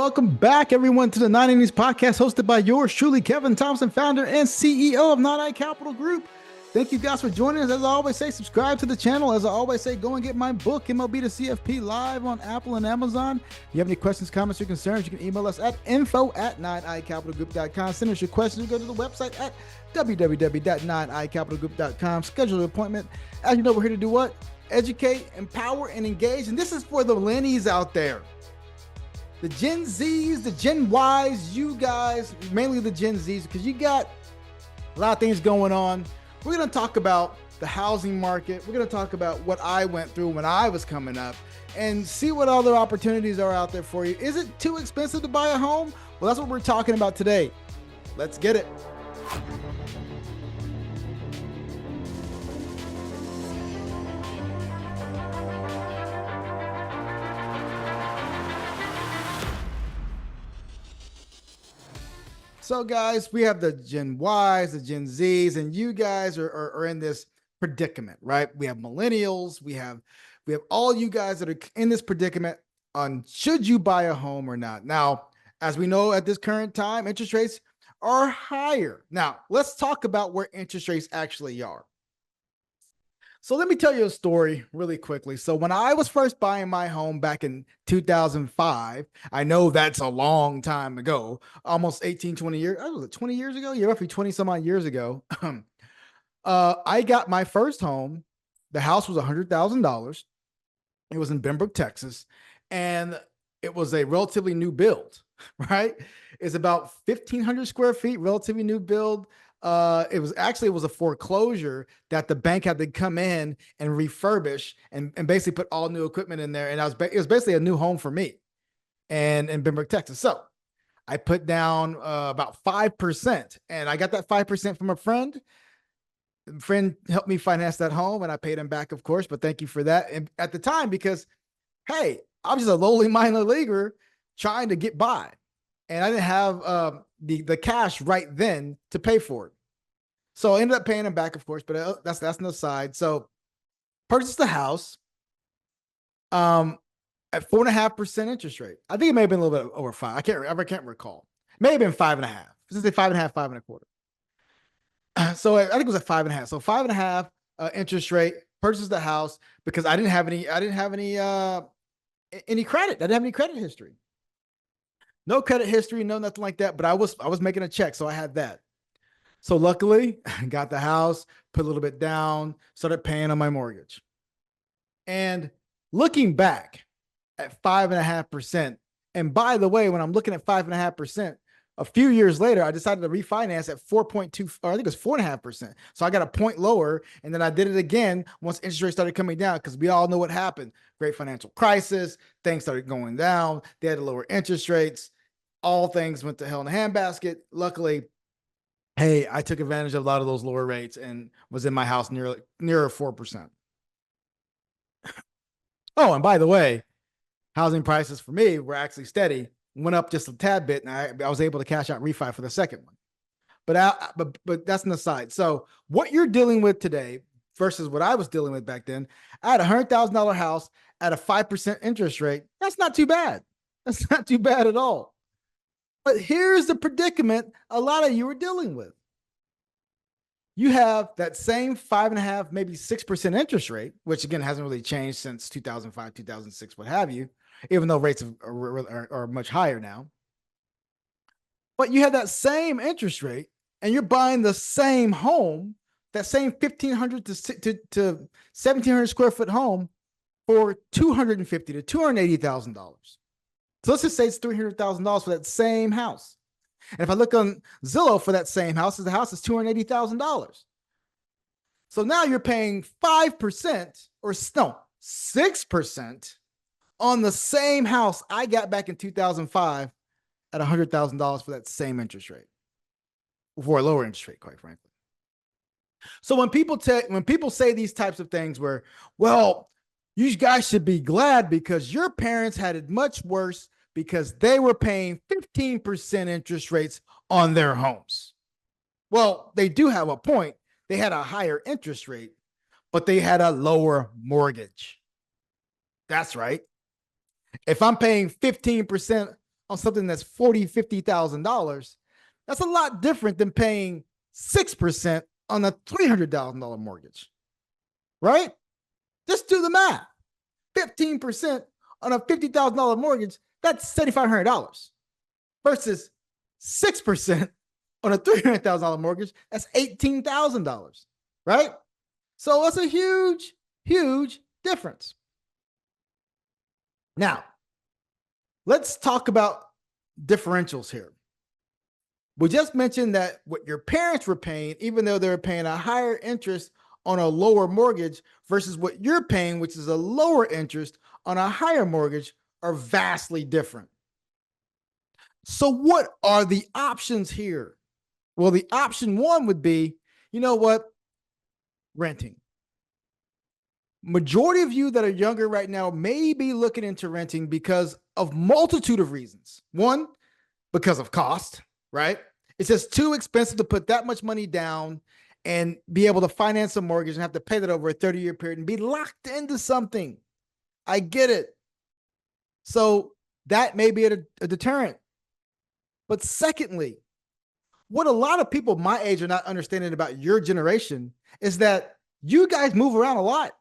welcome back, everyone, to the Innings Podcast, hosted by yours truly, Kevin Thompson, founder and CEO of Not I Capital Group. Thank you guys for joining us. As I always say, subscribe to the channel. As I always say, go and get my book, MLB to CFP, live on Apple and Amazon. If you have any questions, comments, or concerns, you can email us at info@9icapitalgroup.com. Send us your questions. Go to the website at www.9icapitalgroup.com. Schedule an appointment. As you know, we're here to do what? Educate, empower, and engage. And this is for the millennials out there. The Gen Zs, the Gen Ys, you guys, mainly the Gen Zs, because you got a lot of things going on. We're going to talk about the housing market. We're going to talk about what I went through when I was coming up and see what other opportunities are out there for you. Is it too expensive to buy a home? Well, that's what we're talking about today. Let's get it. So guys, we have the Gen Ys, the Gen Zs, and you guys are in this predicament, right? We have millennials, we have all you guys that are in this predicament on should you buy a home or not. Now, as we know at this current time, interest rates are higher. Now, let's talk about where interest rates actually are. So let me tell you a story really quickly. So when I was first buying my home back in 2005, I know that's a long time ago, almost 18, 20 years. Was it 20 years ago? Yeah, roughly 20 some odd years ago. I got my first home. The house was $100,000. It was in Benbrook, Texas. And it was a relatively new build, right? It's about 1,500 square feet, relatively new build. It was a foreclosure that the bank had to come in and refurbish and basically put all new equipment in there. And it was basically a new home for me and in Benbrook, Texas. So I put down about 5%, and I got that 5% from a friend. A friend helped me finance that home, and I paid him back, of course, but thank you for that. And at the time, because, hey, I was just a lowly minor leaguer trying to get by. And I didn't have the cash right then to pay for it. So I ended up paying him back, of course, but that's an aside. So purchased the house at 4.5% interest rate. I think it may have been a little bit over 5. I can't recall. It may have been 5.5. Let's say 5.5, 5.25. So I think it was at 5.5. So 5.5 interest rate. Purchased the house because I didn't have any credit. I didn't have any credit history. No credit history, no nothing like that, but I was making a check, so I had that. So luckily, I got the house, put a little bit down, started paying on my mortgage. And looking back at 5.5%, and by the way, when I'm looking at 5.5%, a few years later, I decided to refinance at 4.2, or I think it was 4.5%. So I got a point lower, and then I did it again once interest rates started coming down, because we all know what happened. Great financial crisis, things started going down. They had to lower interest rates. All things went to hell in a handbasket. Luckily, hey, I took advantage of a lot of those lower rates and was in my house nearer 4%. Oh, and by the way, housing prices for me were actually steady, went up just a tad bit, and I was able to cash out refi for the second one. But that's an aside. So what you're dealing with today versus what I was dealing with back then, I had a $100,000 house at a 5% interest rate. That's not too bad. That's not too bad at all. But here's the predicament a lot of you are dealing with. You have that same 5.5, maybe 6% interest rate, which again hasn't really changed since 2005, 2006, what have you, even though rates are much higher now. But you have that same interest rate, and you're buying the same home, that same 1,500 to 1,700 square foot home for $250,000 to $280,000. So let's just say it's $300,000 for that same house. And if I look on Zillow for that same house, the house is $280,000. So now you're paying 5% or no, 6% on the same house I got back in 2005 at $100,000 for that same interest rate, for a lower interest rate, quite frankly. So when people say these types of things where, well, you guys should be glad because your parents had it much worse because they were paying 15% interest rates on their homes. Well, they do have a point. They had a higher interest rate, but they had a lower mortgage. That's right. If I'm paying 15% on something that's $40,000, $50,000, that's a lot different than paying 6% on a $300,000 mortgage, right? Just do the math. 15% on a $50,000 mortgage, that's $7,500 versus 6% on a $300,000 mortgage, that's $18,000, right? So that's a huge, huge difference. Now, let's talk about differentials here. We just mentioned that what your parents were paying, even though they were paying a higher interest on a lower mortgage versus what you're paying, which is a lower interest on a higher mortgage, are vastly different. So what are the options here? Well, the option one would be, you know what? Renting. Majority of you that are younger right now may be looking into renting because of multitude of reasons. One, because of cost, right? It's just too expensive to put that much money down and be able to finance a mortgage and have to pay that over a 30-year period and be locked into something. I get it. So that may be a deterrent. But secondly, what a lot of people my age are not understanding about your generation is that you guys move around a lot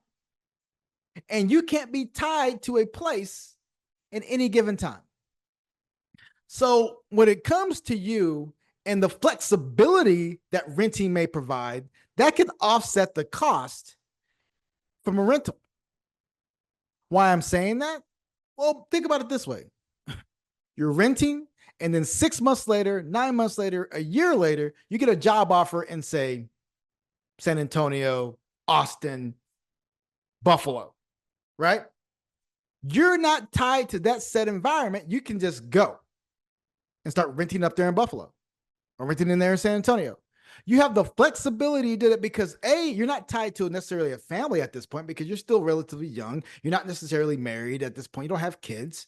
and you can't be tied to a place in any given time. So when it comes to you and the flexibility that renting may provide, that can offset the cost from a rental. Why I'm saying that? Well, think about it this way. You're renting, and then 6 months later, 9 months later, a year later, you get a job offer in, say, San Antonio, Austin, Buffalo, right? You're not tied to that set environment. You can just go and start renting up there in Buffalo or renting in there in San Antonio. You have the flexibility to do it because A, you're not tied to necessarily a family at this point because you're still relatively young. You're not necessarily married at this point. You don't have kids.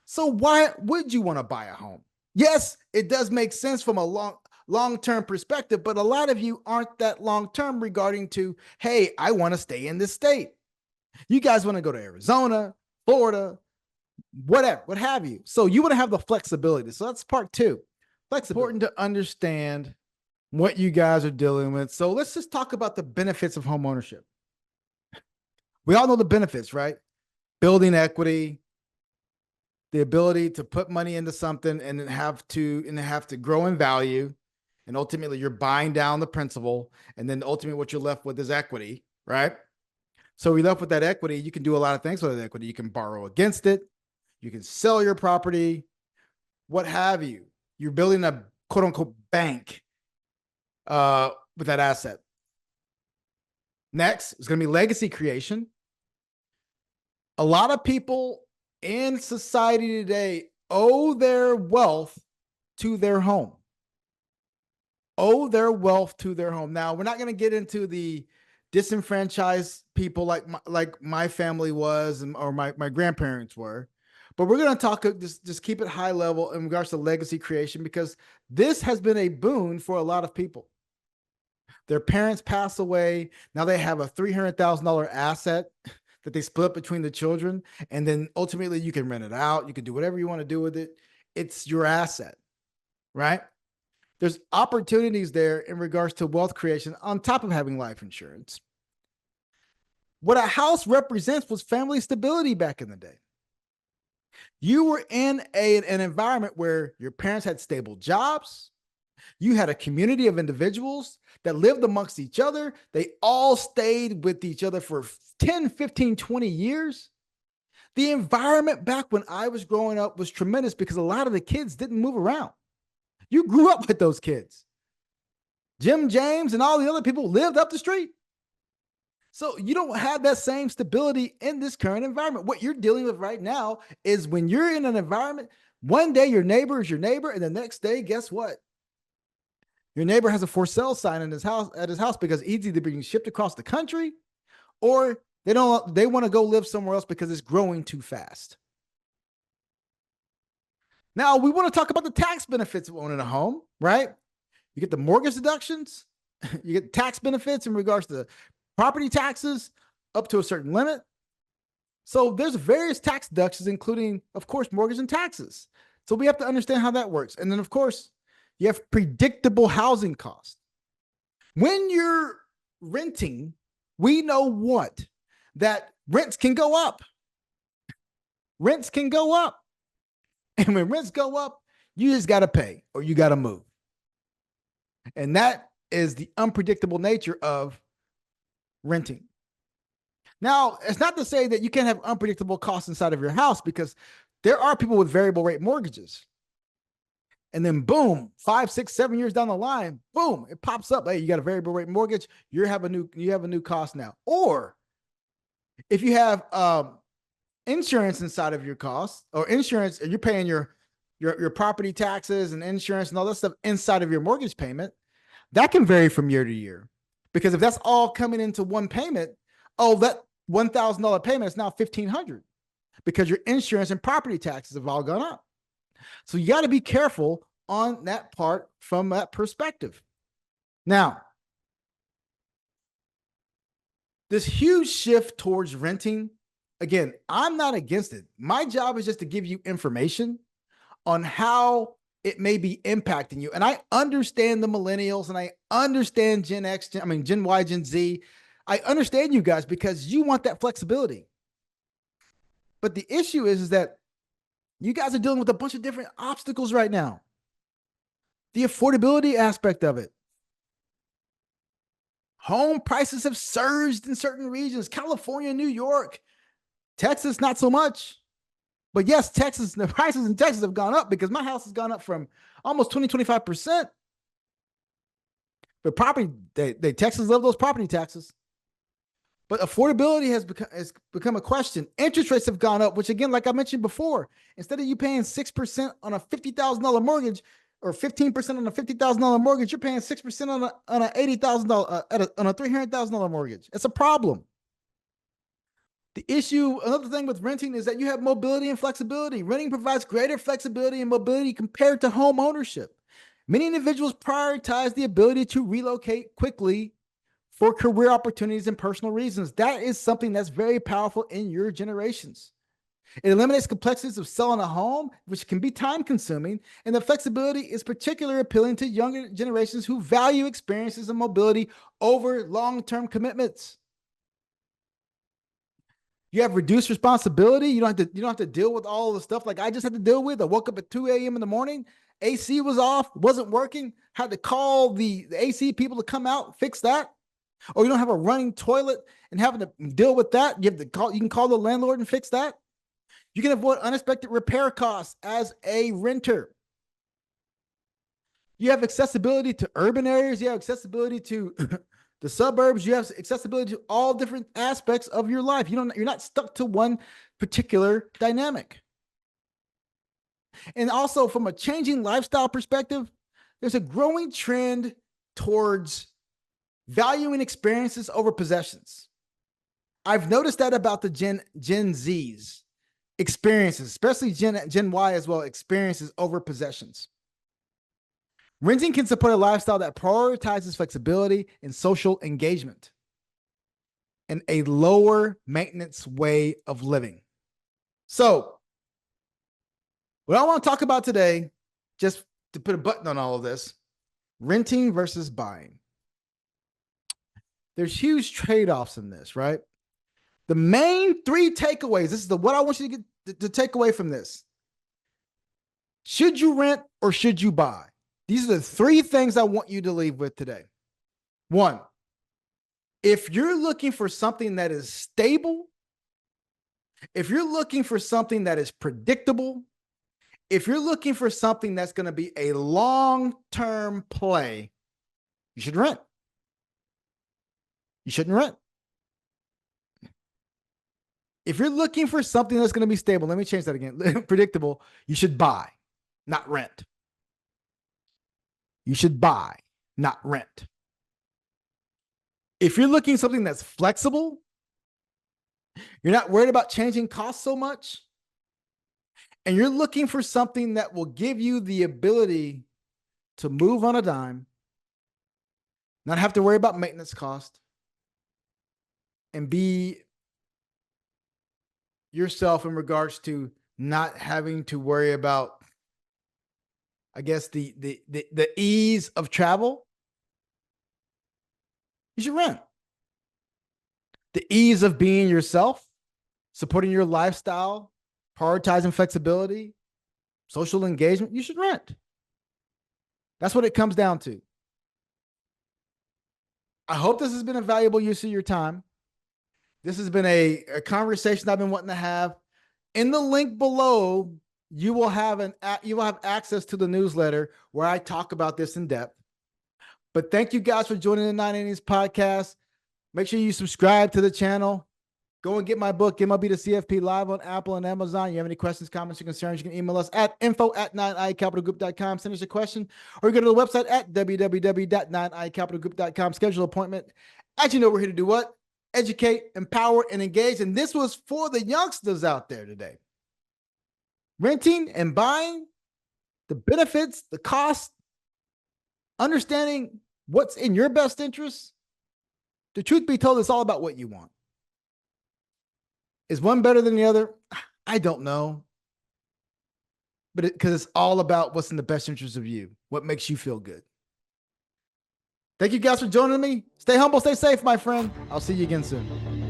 So why would you want to buy a home? Yes, it does make sense from a long-term perspective, but a lot of you aren't that long-term regarding to, hey, I want to stay in this state. You guys want to go to Arizona, Florida, whatever, what have you. So you want to have the flexibility. So that's part two. It's important to understand what you guys are dealing with. So let's just talk about the benefits of home ownership. We all know the benefits, right? Building equity, the ability to put money into something and then have to grow in value. And ultimately you're buying down the principal. And then ultimately what you're left with is equity, right? So you're left with that equity. You can do a lot of things with that equity. You can borrow against it. You can sell your property, what have you. You're building a quote unquote bank with that asset. Next is going to be legacy creation. A lot of people in society today owe their wealth to their home. Owe their wealth to their home. Now, we're not going to get into the disenfranchised people like my family was or my grandparents were. But we're going to talk, just keep it high level in regards to legacy creation, because this has been a boon for a lot of people. Their parents pass away. Now they have a $300,000 asset that they split between the children. And then ultimately you can rent it out. You can do whatever you want to do with it. It's your asset, right? There's opportunities there in regards to wealth creation on top of having life insurance. What a house represents was family stability back in the day. You were in an environment where your parents had stable jobs. You had a community of individuals that lived amongst each other. They all stayed with each other for 10, 15, 20 years. The environment back when I was growing up was tremendous because a lot of the kids didn't move around. You grew up with those kids. Jim James and all the other people lived up the street. So you don't have that same stability in this current environment. What you're dealing with right now is when you're in an environment, one day your neighbor is your neighbor, and the next day, guess what? Your neighbor has a for sale sign in his house because it's either being shipped across the country or they want to go live somewhere else because it's growing too fast. Now we want to talk about the tax benefits of owning a home, right? You get the mortgage deductions, you get tax benefits in regards to property taxes up to a certain limit. So there's various tax deductions, including, of course, mortgage and taxes. So we have to understand how that works. And then, of course, you have predictable housing costs. When you're renting, we know what? That rents can go up. Rents can go up. And when rents go up, you just got to pay or you got to move. And that is the unpredictable nature of renting. Now, it's not to say that you can't have unpredictable costs inside of your house, because there are people with variable rate mortgages. And then boom, 5, 6, 7 years down the line, boom, it pops up. Hey, you got a variable rate mortgage. You have a new cost now. Or if you have insurance inside of your costs, or insurance, and you're paying your property taxes and insurance and all that stuff inside of your mortgage payment, that can vary from year to year. Because if that's all coming into one payment, oh, that $1,000 payment is now $1,500 because your insurance and property taxes have all gone up. So you got to be careful on that part from that perspective. Now, this huge shift towards renting, again, I'm not against it. My job is just to give you information on how it may be impacting you. And I understand the millennials, and I understand Gen Y, Gen Z. I understand you guys because you want that flexibility. But the issue is that you guys are dealing with a bunch of different obstacles right now. The affordability aspect of it. Home prices have surged in certain regions. California, New York, Texas, not so much. But yes, the prices in Texas have gone up because my house has gone up from almost 25%. But Texas love those property taxes. But affordability has become a question. Interest rates have gone up, which, again, like I mentioned before, instead of you paying 6% on a $50,000 mortgage or 15% on a $50,000 mortgage, you're paying 6% on a $80,000 on a $300,000 mortgage. It's a problem. The issue, another thing with renting, is that you have mobility and flexibility. Renting provides greater flexibility and mobility compared to home ownership. Many individuals prioritize the ability to relocate quickly for career opportunities and personal reasons. That is something that's very powerful in your generations. It eliminates complexities of selling a home, which can be time consuming, and the flexibility is particularly appealing to younger generations who value experiences and mobility over long-term commitments. You have reduced responsibility. You don't have to deal with all the stuff like I just had to deal with. I woke up at 2 a.m. in the morning. AC was off, wasn't working. Had to call the AC people to come out, fix that. Or you don't have a running toilet and having to deal with that. You can call the landlord and fix that. You can avoid unexpected repair costs as a renter. You have accessibility to urban areas. You have accessibility to the suburbs. You have accessibility to all different aspects of your life. You're not stuck to one particular dynamic. And also, from a changing lifestyle perspective, there's a growing trend towards valuing experiences over possessions. I've noticed that about the Gen Zs. Experiences, especially Gen Y as well, experiences over possessions. Renting can support a lifestyle that prioritizes flexibility and social engagement and a lower maintenance way of living. So, what I want to talk about today, just to put a button on all of this, renting versus buying. There's huge trade-offs in this, right? The main 3 takeaways, this is what I want you to take away from this. Should you rent or should you buy? These are the 3 things I want you to leave with today. 1, if you're looking for something that is stable, if you're looking for something that is predictable, if you're looking for something that's going to be a long-term play, you should rent. You shouldn't rent. If you're looking for something that's going to be stable, let me change that again. Predictable, you should buy, not rent. You should buy, not rent. If you're looking for something that's flexible, you're not worried about changing costs so much, and you're looking for something that will give you the ability to move on a dime, not have to worry about maintenance cost, and be yourself in regards to not having to worry about I guess the ease of travel, you should rent. The ease of being yourself, supporting your lifestyle, prioritizing flexibility, social engagement, you should rent. That's what it comes down to. I hope this has been a valuable use of your time. This has been a conversation I've been wanting to have. In the link below, you will have access to the newsletter where I talk about this in depth. But thank you guys for joining the 9 Innings Podcast. Make sure you subscribe to the channel. Go and get my book, MLB to CFP, live on Apple and Amazon. You have any questions, comments, or concerns, you can email us at info@9icapitalgroup.com. Send us a question, or go to the website at www.9icapitalgroup.com. Schedule an appointment. As you know, we're here to do what? Educate, empower, and engage. And this was for the youngsters out there today. Renting and buying, the benefits, the cost, understanding what's in your best interest. The truth be told, it's all about what you want. Is one better than the other? I don't know. But because it's all about what's in the best interest of you, what makes you feel good. Thank you guys for joining me. Stay humble, stay safe, my friend. I'll see you again soon.